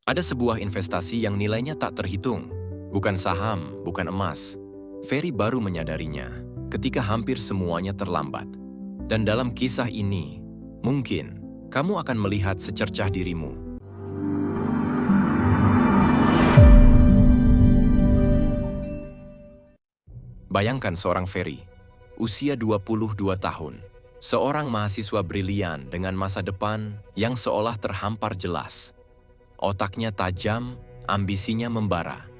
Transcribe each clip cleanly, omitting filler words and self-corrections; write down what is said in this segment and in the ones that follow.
Ada sebuah investasi yang nilainya tak terhitung, bukan saham, bukan emas. Ferry baru menyadarinya ketika hampir semuanya terlambat. Dan dalam kisah ini, mungkin kamu akan melihat secercah dirimu. Bayangkan seorang Ferry, usia 22 tahun, seorang mahasiswa brilian dengan masa depan yang seolah terhampar jelas. Otaknya tajam, ambisinya membara.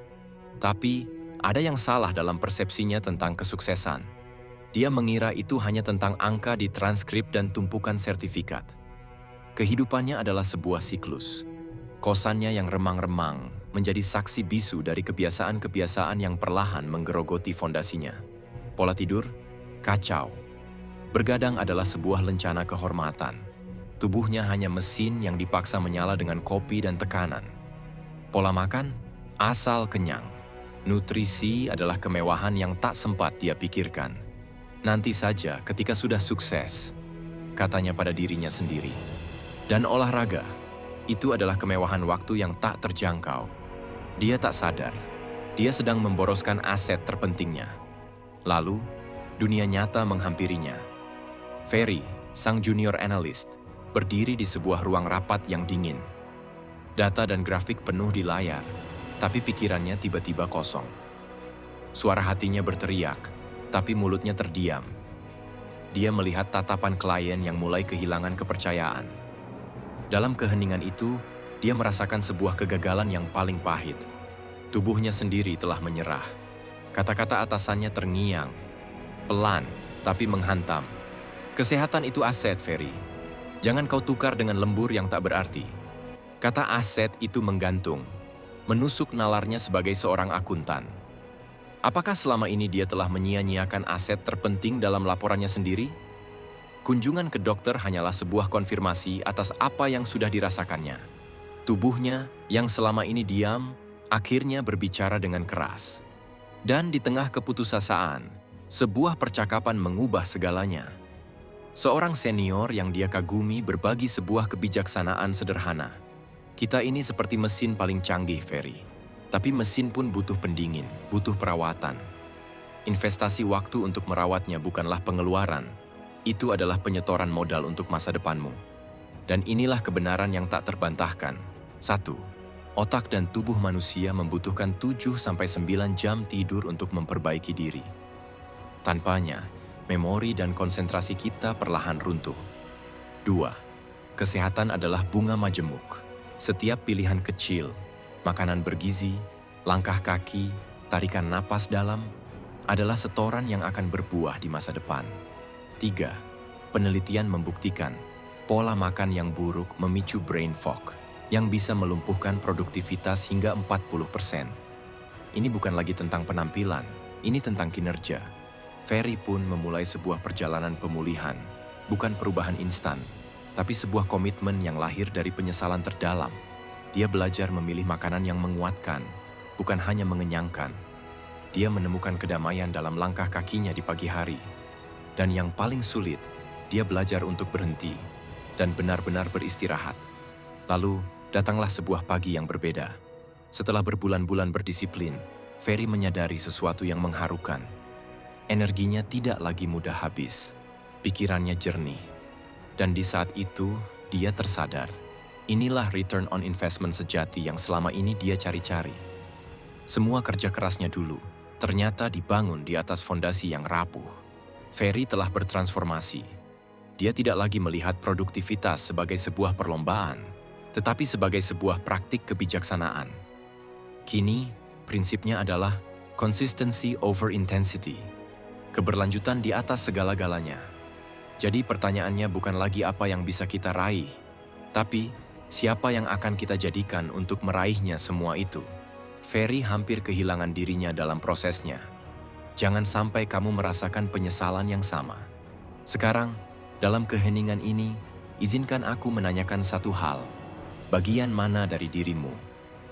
Tapi, ada yang salah dalam persepsinya tentang kesuksesan. Dia mengira itu hanya tentang angka di transkrip dan tumpukan sertifikat. Kehidupannya adalah sebuah siklus. Kosannya yang remang-remang menjadi saksi bisu dari kebiasaan-kebiasaan yang perlahan menggerogoti fondasinya. Pola tidur, kacau. Bergadang adalah sebuah lencana kehormatan. Tubuhnya hanya mesin yang dipaksa menyala dengan kopi dan tekanan. Pola makan, asal kenyang. Nutrisi adalah kemewahan yang tak sempat dia pikirkan. Nanti saja ketika sudah sukses, katanya pada dirinya sendiri. Dan olahraga, itu adalah kemewahan waktu yang tak terjangkau. Dia tak sadar, dia sedang memboroskan aset terpentingnya. Lalu, dunia nyata menghampirinya. Ferry, sang junior analyst, berdiri di sebuah ruang rapat yang dingin. Data dan grafik penuh di layar, tapi pikirannya tiba-tiba kosong. Suara hatinya berteriak, tapi mulutnya terdiam. Dia melihat tatapan klien yang mulai kehilangan kepercayaan. Dalam keheningan itu, dia merasakan sebuah kegagalan yang paling pahit. Tubuhnya sendiri telah menyerah. Kata-kata atasannya terngiang, pelan, tapi menghantam. Kesehatan itu aset, Ferry. Jangan kau tukar dengan lembur yang tak berarti. Kata aset itu menggantung, menusuk nalarnya sebagai seorang akuntan. Apakah selama ini dia telah menyia-nyiakan aset terpenting dalam laporannya sendiri? Kunjungan ke dokter hanyalah sebuah konfirmasi atas apa yang sudah dirasakannya. Tubuhnya yang selama ini diam, akhirnya berbicara dengan keras. Dan di tengah keputusasaan, sebuah percakapan mengubah segalanya. Seorang senior yang dia kagumi berbagi sebuah kebijaksanaan sederhana. Kita ini seperti mesin paling canggih, Ferry. Tapi mesin pun butuh pendingin, butuh perawatan. Investasi waktu untuk merawatnya bukanlah pengeluaran. Itu adalah penyetoran modal untuk masa depanmu. Dan inilah kebenaran yang tak terbantahkan. 1. Otak dan tubuh manusia membutuhkan 7-9 jam tidur untuk memperbaiki diri. Tanpanya, memori dan konsentrasi kita perlahan runtuh. 2. Kesehatan adalah bunga majemuk. Setiap pilihan kecil, makanan bergizi, langkah kaki, tarikan napas dalam, adalah setoran yang akan berbuah di masa depan. 3. Penelitian membuktikan, pola makan yang buruk memicu brain fog, yang bisa melumpuhkan produktivitas hingga 40%. Ini bukan lagi tentang penampilan, ini tentang kinerja. Ferry pun memulai sebuah perjalanan pemulihan, bukan perubahan instan, tapi sebuah komitmen yang lahir dari penyesalan terdalam. Dia belajar memilih makanan yang menguatkan, bukan hanya mengenyangkan. Dia menemukan kedamaian dalam langkah kakinya di pagi hari. Dan yang paling sulit, dia belajar untuk berhenti dan benar-benar beristirahat. Lalu, datanglah sebuah pagi yang berbeda. Setelah berbulan-bulan berdisiplin, Ferry menyadari sesuatu yang mengharukan. Energinya tidak lagi mudah habis, pikirannya jernih. Dan di saat itu, dia tersadar. Inilah return on investment sejati yang selama ini dia cari-cari. Semua kerja kerasnya dulu, ternyata dibangun di atas fondasi yang rapuh. Ferry telah bertransformasi. Dia tidak lagi melihat produktivitas sebagai sebuah perlombaan, tetapi sebagai sebuah praktik kebijaksanaan. Kini, prinsipnya adalah consistency over intensity. Keberlanjutan di atas segala-galanya. Jadi pertanyaannya bukan lagi apa yang bisa kita raih, tapi siapa yang akan kita jadikan untuk meraihnya semua itu. Ferry hampir kehilangan dirinya dalam prosesnya. Jangan sampai kamu merasakan penyesalan yang sama. Sekarang, dalam keheningan ini, izinkan aku menanyakan satu hal. Bagian mana dari dirimu,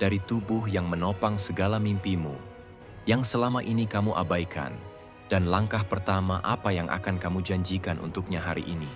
dari tubuh yang menopang segala mimpimu, yang selama ini kamu abaikan, dan langkah pertama apa yang akan kamu janjikan untuknya hari ini?